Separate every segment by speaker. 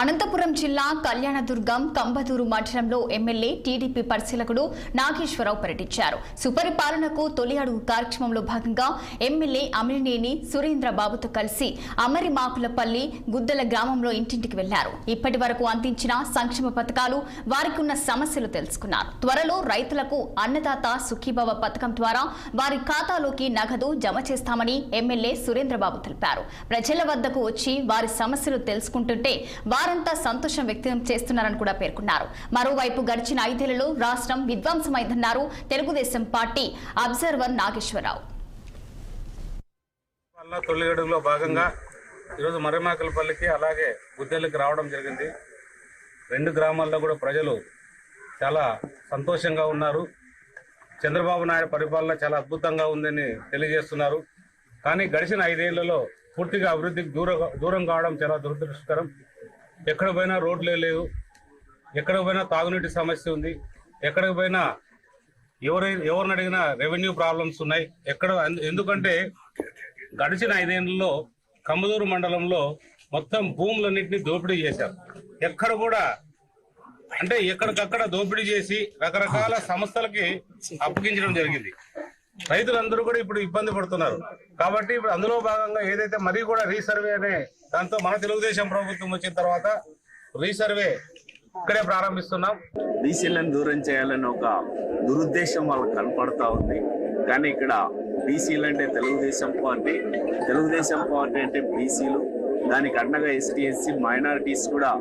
Speaker 1: అనంతపురం జిల్లా కళ్యాణదుర్గం కంబదూరు మండలంలో MLA TDP పరిశీలకుడు Nageswararao పర్యటించారు. సుపరిపాలనకు తొలి అడుగు కార్యక్రమంలో భాగంగా ఎమ్మెల్యే అమిలినేని సురేంద్రబాబుతో కలిసి అమరిమాకులపల్లి గుద్దల గ్రామంలో ఇంటింటికి వెళ్లారు. ఇప్పటి వరకు అందించిన సంక్షేమ పథకాలు, వారికి ఉన్న సమస్యలు తెలుసుకున్నారు. త్వరలో రైతులకు అన్నదాత సుఖీభవ పథకం ద్వారా వారి ఖాతాలోకి నగదు జమ చేస్తామని ఎమ్మెల్యే సురేంద్రబాబు తెలిపారు. ప్రజల వద్దకు వచ్చి వారి సమస్యలు తెలుసుకుంటుంటే వారంతా సంతోషం వ్యక్తం చేస్తున్నారని కూడా పేర్కొన్నారు. మరోవైపు గడిచిన 5 ఏళ్లలో రాష్ట్రం విధ్వంసమైందన్నారు తెలుగుదేశం పార్టీ అబ్జర్వర్ నాగేశ్వరరావు.
Speaker 2: తొలి అడుగులో భాగంగా ఈరోజు మర్రిమాకలపల్లికి అలాగే గుద్దెలకి రావడం జరిగింది. 2 గ్రామాల్లో కూడా ప్రజలు చాలా సంతోషంగా ఉన్నారు. చంద్రబాబు నాయుడు పరిపాలన చాలా అద్భుతంగా ఉందని తెలియజేస్తున్నారు. కానీ గడిచిన 5 ఏళ్లలో పూర్తిగా అభివృద్ధికి దూరం కావడం చాలా దురదృష్టకరం. ఎక్కడ పోయినా రోడ్లే లేవు, ఎక్కడ పోయినా తాగునీటి సమస్య ఉంది, ఎక్కడికి పోయినా ఎవరిని అడిగినా రెవెన్యూ ప్రాబ్లమ్స్ ఉన్నాయి. ఎందుకంటే గడిచిన 5 ఏళ్లలో కంబదూరు మండలంలో మొత్తం భూములన్నింటినీ దోపిడీ చేశారు. ఎక్కడ కూడా అంటే ఎక్కడికక్కడ దోపిడీ చేసి రకరకాల సంస్థలకి అప్పగించడం జరిగింది. రైతులందరూ కూడా ఇప్పుడు ఇబ్బంది పడుతున్నారు. కాబట్టి ఇప్పుడు అందులో భాగంగా ఏదైతే మరీ కూడా రీసర్వే అనే దాంతో మన తెలుగుదేశం ప్రభుత్వం వచ్చిన తర్వాత రీసర్వే ఇక్కడే ప్రారంభిస్తున్నాం.
Speaker 3: బీసీలను దూరం చేయాలని ఒక దురుద్దేశం వాళ్ళకి కనపడతా ఉంది. కానీ ఇక్కడ బీసీలు అంటే తెలుగుదేశం పార్టీ అంటే బీసీలు, దానికి అండగా ఎస్టీ ఎస్సీ మైనారిటీస్ కూడా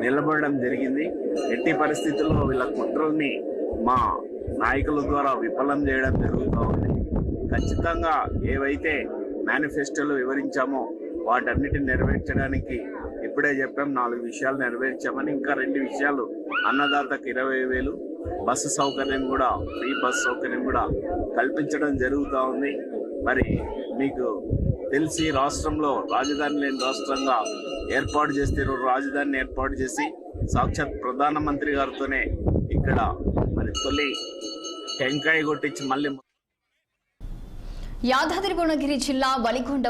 Speaker 3: నిలబడడం జరిగింది. ఎట్టి పరిస్థితుల్లో వీళ్ళ కుట్రల్ని మా నాయకుల ద్వారా విఫలం చేయడం జరుగుతూ ఉంది. ఖచ్చితంగా ఏవైతే మేనిఫెస్టోలో వివరించామో వాటన్నిటిని నెరవేర్చడానికి ఇప్పుడే చెప్పాం, 4 విషయాలు నెరవేర్చామని. ఇంకా 2 విషయాలు, అన్నదాతకు 20,000, బస్సు సౌకర్యం కూడా, ఫ్రీ బస్సు సౌకర్యం కూడా కల్పించడం జరుగుతూ ఉంది. మరి మీకు తెలిసి రాష్ట్రంలో రాజధాని లేని రాష్ట్రంగా ఏర్పాటు చేస్తే రాజధానిని ఏర్పాటు చేసి సాక్షాత్ ప్రధానమంత్రి గారితోనే ఇక్కడ మరి తొలి టెంకాయ కొట్టించి మళ్ళీ
Speaker 1: యాదాద్రి భువనగిరి జిల్లా వలిగొండ